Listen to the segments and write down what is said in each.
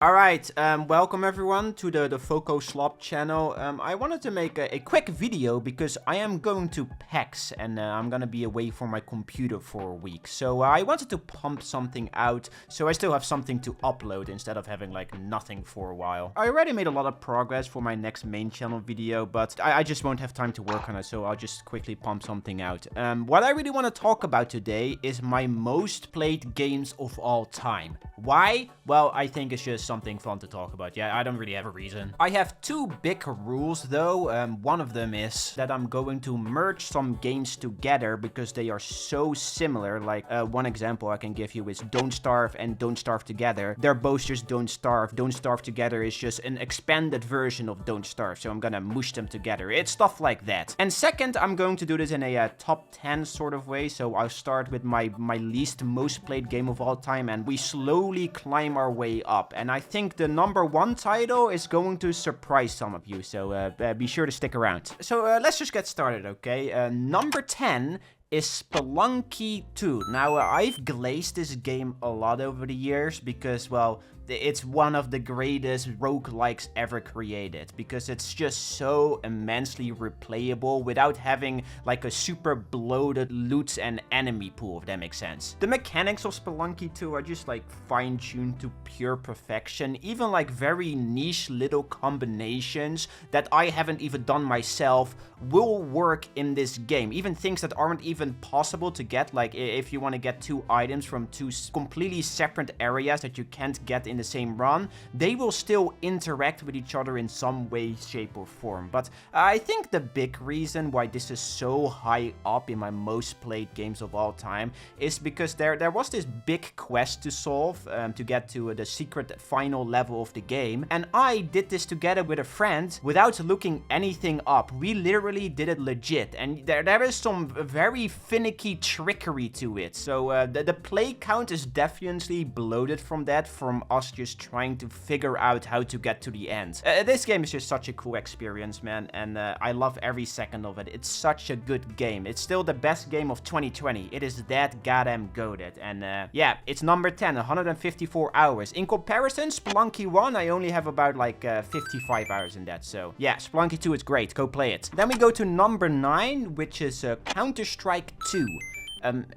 Alright, welcome everyone to the Foco Slop channel. I wanted to make a quick video because I am going to PAX and I'm gonna be away from my computer for a week. So I wanted to pump something out so I still have something to upload instead of having like nothing for a while. I already made a lot of progress for my next main channel video, but I just won't have time to work on it, so I'll just quickly pump something out. What I really want to talk about today is my most played games of all time. Why? Well, I think it's just something fun to talk about. Yeah, I don't really have a reason. I have two big rules though. One of them is that I'm going to merge some games together because they are so similar. Like one example I can give you is Don't Starve and Don't Starve Together. They're both just Don't Starve. Don't Starve Together is just an expanded version of Don't Starve, so I'm gonna mush them together. It's stuff like that. And second, I'm going to do this in a top 10 sort of way. So I'll start with my least most played game of all time, and we slowly climb our way up. And I think the number one title is going to surprise some of you, so be sure to stick around. So let's just get started, okay? Number 10 is Spelunky 2. Now, I've glazed this game a lot over the years because, well, it's one of the greatest roguelikes ever created because it's just so immensely replayable without having like a super bloated loot and enemy pool, if that makes sense. The mechanics of Spelunky 2 are just like fine-tuned to pure perfection. Even like very niche little combinations that I haven't even done myself will work in this game. Even things that aren't even possible to get, like if you want to get two items from two completely separate areas that you can't get in the same run, they will still interact with each other in some way, shape, or form. But I think the big reason why this is so high up in my most played games of all time is because there was this big quest to solve to get to the secret final level of the game, and I did this together with a friend without looking anything up. We literally did it legit, and there is some very finicky trickery to it. So the play count is definitely bloated from that, from us just trying to figure out how to get to the end. This game is just such a cool experience, man, and I love every second of it. It's such a good game. It's still the best game of 2020. It is that goddamn goated, and yeah, it's number 10, 154 hours. In comparison, Spelunky 1, I only have about like 55 hours in that, so yeah, Spelunky 2 is great. Go play it. Then we go to number 9, which is Counter-Strike 2.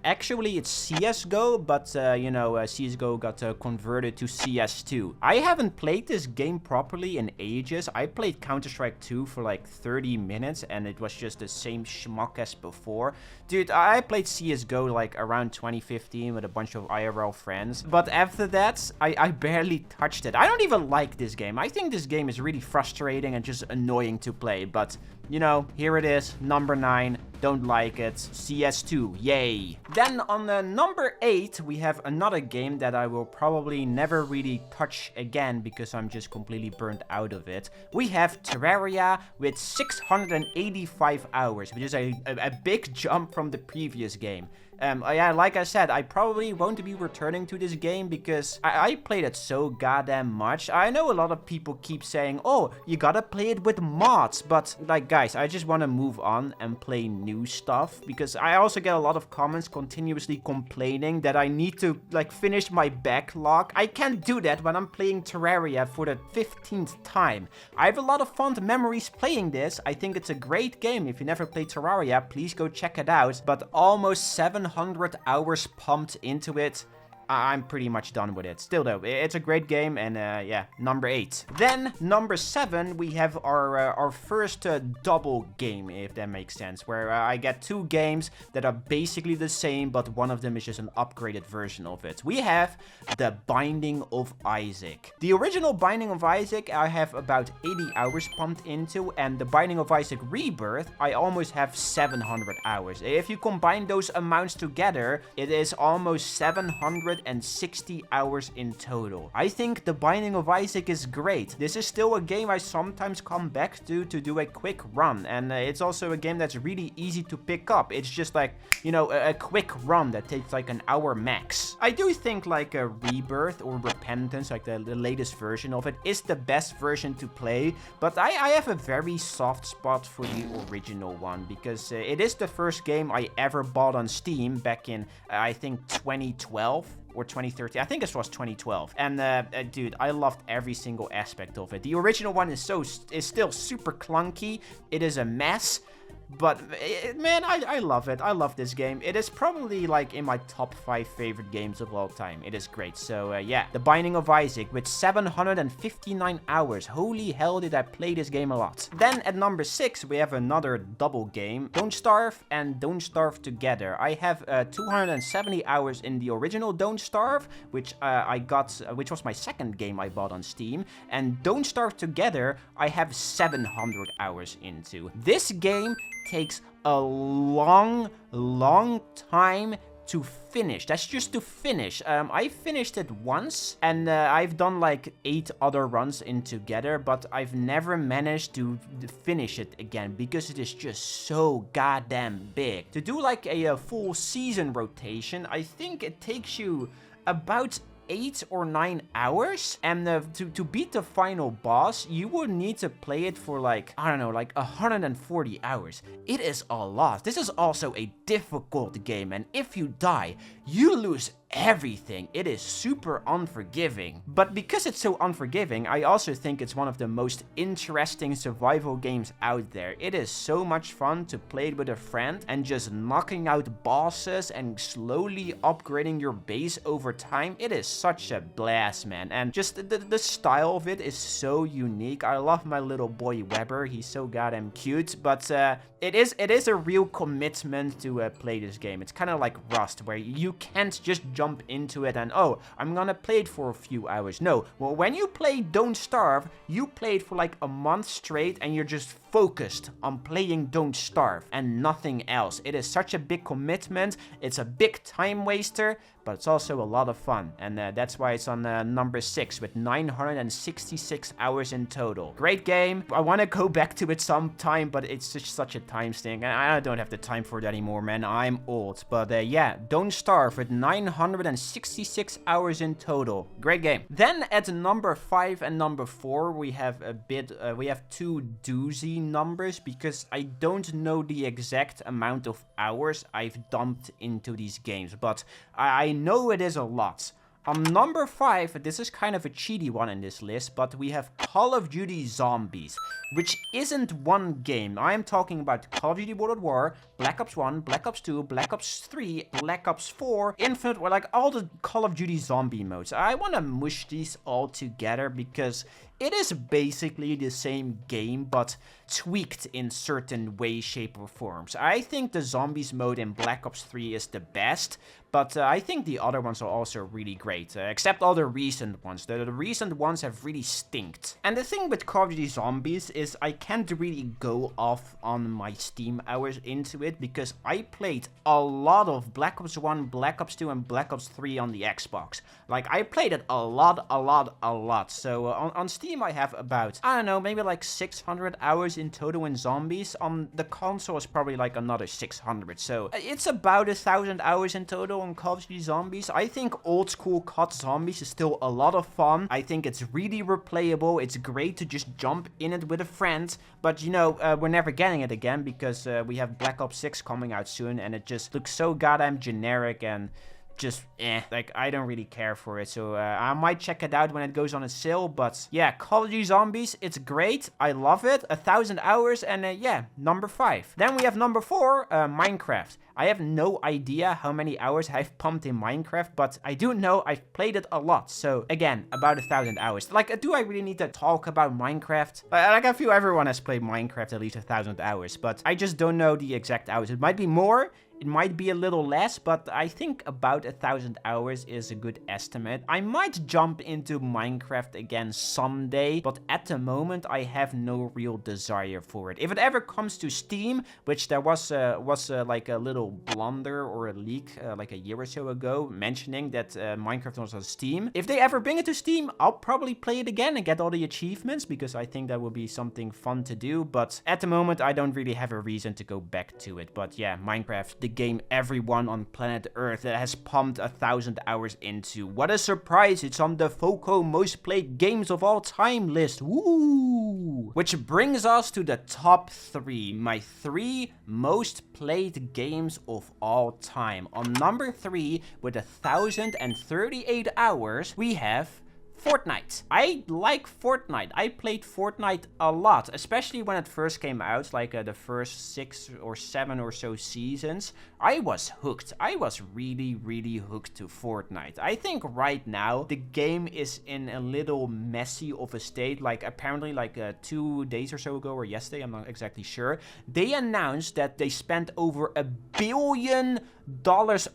Actually, it's CSGO, but, you know, CSGO got converted to CS2. I haven't played this game properly in ages. I played Counter-Strike 2 for like 30 minutes, and it was just the same schmuck as before. Dude, I played CSGO like around 2015 with a bunch of IRL friends, but after that, I barely touched it. I don't even like this game. I think this game is really frustrating and just annoying to play, but, you know, here it is, number 9. Don't like it. CS2, yay. Then on the number 8, we have another game that I will probably never really touch again because I'm just completely burnt out of it. We have Terraria with 685 hours, which is a big jump from the previous game. Yeah, like I said, I probably won't be returning to this game because I played it so goddamn much. I know a lot of people keep saying, oh, you gotta play it with mods, but like, guys, I just want to move on and play new stuff because I also get a lot of comments continuously complaining that I need to like finish my backlog. I can't do that when I'm playing Terraria for the 15th time. I have a lot of fond memories playing this. I think it's a great game. If you never played Terraria, please go check it out. But almost 700 hours pumped into it. I'm pretty much done with it. Still though, it's a great game, and yeah, number 8. Then number 7, we have our first double game, if that makes sense, where I get two games that are basically the same, but one of them is just an upgraded version of it. We have The Binding of Isaac. The original Binding of Isaac I have about 80 hours pumped into, and The Binding of Isaac Rebirth I almost have 700 hours. If you combine those amounts together, it is almost 760 hours in total. I think The Binding of Isaac is great. This is still a game I sometimes come back to do a quick run, and it's also a game that's really easy to pick up. It's just like, you know, a quick run that takes like an hour max. I do think like a Rebirth or Repentance, like the latest version of it, is the best version to play, but I have a very soft spot for the original one because it is the first game I ever bought on Steam back in, I think, 2012. or 2013. I think it was 2012. And dude, I loved every single aspect of it. The original one is still super clunky. It is a mess. But, man, I love it. I love this game. It is probably, like, in my top 5 favorite games of all time. It is great. So, yeah. The Binding of Isaac with 759 hours. Holy hell, did I play this game a lot. Then, at number 6, we have another double game. Don't Starve and Don't Starve Together. I have 270 hours in the original Don't Starve, which which was my second game I bought on Steam. And Don't Starve Together, I have 700 hours into. This game takes a long time to finish. That's just to finish. I finished it once, and I've done like 8 other runs in together, but I've never managed to finish it again because it is just so goddamn big. To do like a full season rotation, I think it takes you about 8 or 9 hours, and to beat the final boss, you would need to play it for like, I don't know, like 140 hours. It is a lot. This is also a difficult game, and if you die, you lose everything. It is super unforgiving. But because it's so unforgiving, I also think it's one of the most interesting survival games out there. It is so much fun to play it with a friend and just knocking out bosses and slowly upgrading your base over time. It is such a blast, man. And just the style of it is so unique. I love my little boy Weber. He's so goddamn cute. But it is a real commitment to play this game. It's kind of like Rust, where you can't just jump into it and, oh, I'm gonna play it for a few hours. No, well, when you play Don't Starve, you play it for like a month straight and you're just focused on playing Don't Starve and nothing else. It is such a big commitment. It's a big time waster, but it's also a lot of fun. And that's why it's on number 6 with 966 hours in total. Great game. I want to go back to it sometime, but it's just such a time sink. And I don't have the time for it anymore, man. I'm old. But yeah, Don't Starve with 966 hours in total. Great game. Then at number 5 and number 4, we have we have 2 doozy numbers because I don't know the exact amount of hours I've dumped into these games, but I know it is a lot. On number 5, this is kind of a cheaty one in this list, but we have Call of Duty Zombies, which isn't one game. I am talking about Call of Duty World at War, Black Ops 1, Black Ops 2, Black Ops 3, Black Ops 4, Infinite, like all the Call of Duty zombie modes. I want to mush these all together because it is basically the same game, but tweaked in certain way, shape, or forms. I think the Zombies mode in Black Ops 3 is the best, but I think the other ones are also really great, except all the recent ones. The recent ones have really stinked. And the thing with Call of Duty Zombies is I can't really go off on my Steam hours into it because I played a lot of Black Ops 1, Black Ops 2, and Black Ops 3 on the Xbox. Like, I played it a lot. So on Steam I have about, I don't know, maybe like 600 hours in total in Zombies. On the console is probably like another 600. So it's about 1,000 hours in total on Call of Duty Zombies. I think old school COD Zombies is still a lot of fun. I think it's really replayable. It's great to just jump in it with a friend. But you know, we're never getting it again because we have Black Ops 6 coming out soon and it just looks so goddamn generic and just like I don't really care for it, so I might check it out when it goes on a sale. But yeah, Call of Duty Zombies, it's great, I love it, 1,000 hours, and yeah, number 5. Then we have number 4, Minecraft. I have no idea how many hours I've pumped in Minecraft, but I do know I've played it a lot. So again, about 1,000 hours. Like, do I really need to talk about Minecraft? Like, I feel everyone has played Minecraft at least 1,000 hours, but I just don't know the exact hours. It might be more, it might be a little less, but I think about 1,000 hours is a good estimate. I might jump into Minecraft again someday, but at the moment I have no real desire for it. If it ever comes to Steam, which there was like a little blunder or a leak like a year or so ago mentioning that Minecraft was on Steam. If they ever bring it to Steam, I'll probably play it again and get all the achievements because I think that would be something fun to do. But at the moment, I don't really have a reason to go back to it. But yeah, Minecraft, the played game everyone on planet Earth that has pumped 1,000 hours into. What a surprise, it's on the Foco most played games of all time list. Woo! Which brings us to the top 3, my 3 most played games of all time. On number 3, with 1,038 hours, we have Fortnite. I like Fortnite. I played Fortnite a lot, especially when it first came out, like the first 6 or 7 or so seasons. I was hooked. I was really, really hooked to Fortnite. I think right now the game is in a little messy of a state. Like apparently like 2 days or so ago, or yesterday, I'm not exactly sure, they announced that they spent over $1 billion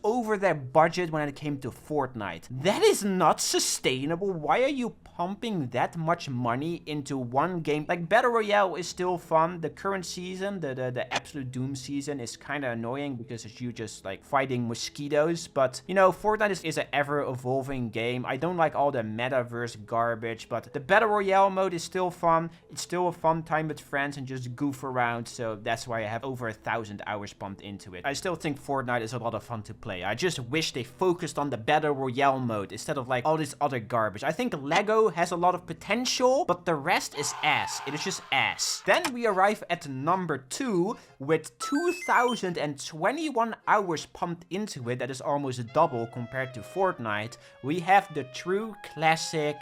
over their budget when it came to Fortnite. That is not sustainable. Why are you pumping that much money into one game? Like, Battle Royale is still fun. The current season, the Absolute Doom season, is kind of annoying because it's you just like fighting mosquitoes. But you know, Fortnite is an ever-evolving game. I don't like all the metaverse garbage, but the Battle Royale mode is still fun. It's still a fun time with friends and just goof around. So that's why I have over 1,000 hours pumped into it. I still think Fortnite is a lot of fun to play. I just wish they focused on the Battle Royale mode instead of like all this other garbage. I think Lego has a lot of potential, but the rest is ass. It is just ass. Then we arrive at number 2 with 2,021 hours pumped into it. That is almost double compared to Fortnite. We have the true classic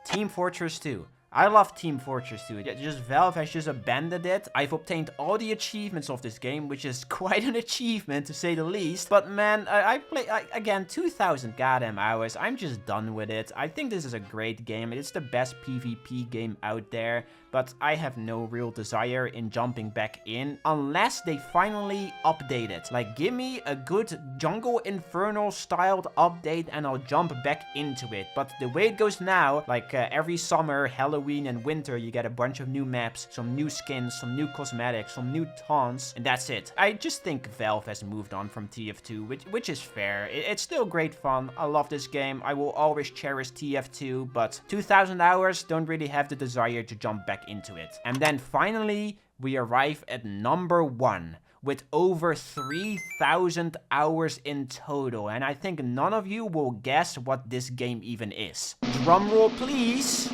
Team Fortress 2. I love Team Fortress 2. Just Valve has just abandoned it. I've obtained all the achievements of this game, which is quite an achievement to say the least. But man, I play again 2,000 goddamn hours. I'm just done with it. I think this is a great game. It's the best PvP game out there. But I have no real desire in jumping back in unless they finally update it. Like, give me a good Jungle Inferno styled update and I'll jump back into it. But the way it goes now, like every summer, Halloween and winter, you get a bunch of new maps, some new skins, some new cosmetics, some new taunts, and that's it. I just think Valve has moved on from TF2, which is fair. It's still great fun. I love this game. I will always cherish TF2, but 2,000 hours, don't really have the desire to jump back into it. And then finally, we arrive at number 1 with over 3,000 hours in total. And I think none of you will guess what this game even is. Drumroll, please.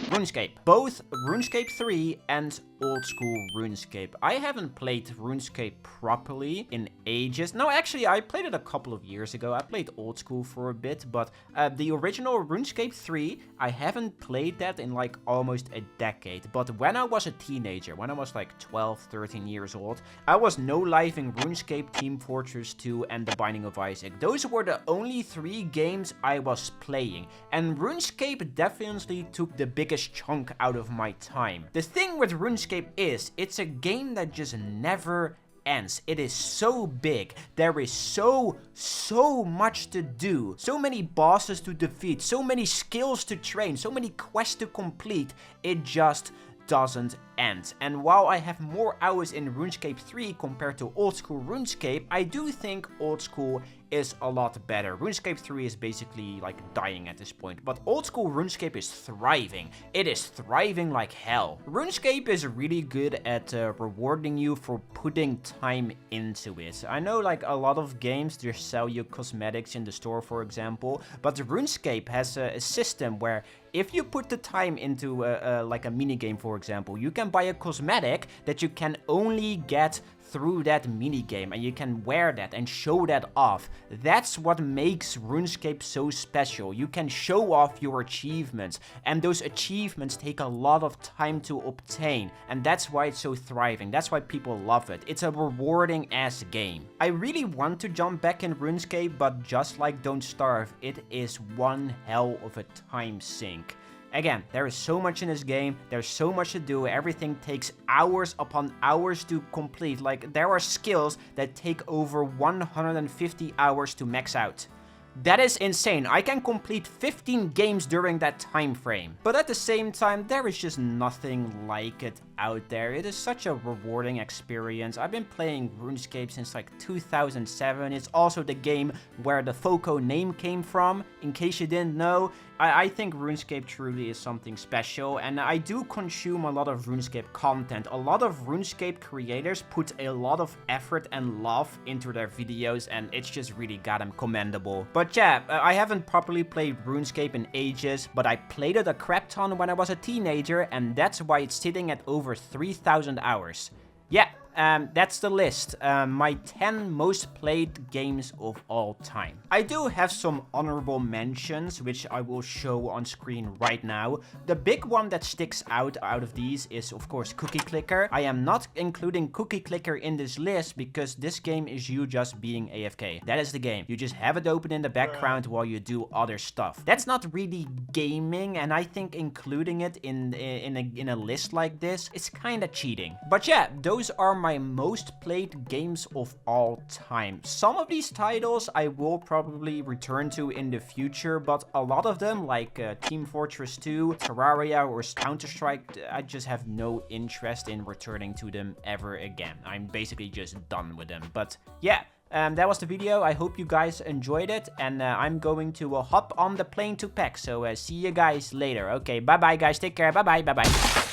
RuneScape. Both RuneScape 3 and old school RuneScape. I haven't played RuneScape properly in ages. No, actually, I played it a couple of years ago. I played old school for a bit, but the original RuneScape 3, I haven't played that in like almost a decade. But when I was a teenager, when I was like 12, 13 years old, I was no-lifing RuneScape, Team Fortress 2, and The Binding of Isaac. Those were the only 3 games I was playing, and RuneScape definitely took the biggest chunk out of my time. The thing with RuneScape is, it's a game that just never ends. It is so big. There is so much to do. So many bosses to defeat. So many skills to train. So many quests to complete. It just doesn't end. And while I have more hours in RuneScape 3 compared to old school RuneScape, I do think old school is a lot better. RuneScape 3 is basically like dying at this point, but old school RuneScape is thriving. It is thriving like hell. RuneScape is really good at rewarding you for putting time into it. I know like a lot of games just sell you cosmetics in the store, for example, but RuneScape has a system where if you put the time into like a mini game, for example, you can buy a cosmetic that you can only get through that minigame, and you can wear that and show that off. That's what makes RuneScape so special. You can show off your achievements, and those achievements take a lot of time to obtain, and that's why it's so thriving. That's why people love it. It's a rewarding ass game. I really want to jump back in RuneScape, but just like Don't Starve, it is one hell of a time sink. Again, there is so much in this game, there's so much to do, everything takes hours upon hours to complete. Like, there are skills that take over 150 hours to max out. That is insane. I can complete 15 games during that time frame. But at the same time, there is just nothing like it out there. It is such a rewarding experience. I've been playing RuneScape since like 2007. It's also the game where the Foco name came from. In case you didn't know, I think RuneScape truly is something special, and I do consume a lot of RuneScape content. A lot of RuneScape creators put a lot of effort and love into their videos, and it's just really goddamn commendable. But yeah, I haven't properly played RuneScape in ages, but I played it a crap ton when I was a teenager, and that's why it's sitting at over 3,000 hours. Yeah. That's the list. My 10 most played games of all time. I do have some honorable mentions, which I will show on screen right now. The big one that sticks out of these is, of course, Cookie Clicker. I am not including Cookie Clicker in this list because this game is you just being AFK. That is the game. You just have it open in the background while you do other stuff. That's not really gaming, and I think including it in a list like this is kind of cheating. But yeah, those are my most played games of all time. Some of these titles I will probably return to in the future, but a lot of them, like Team Fortress 2, Terraria, or Counter-Strike, I just have no interest in returning to them ever again. I'm basically just done with them. But yeah, that was the video. I hope you guys enjoyed it, and I'm going to hop on the plane to PAX. So see you guys later. Okay, bye-bye guys. Take care. Bye-bye. Bye-bye.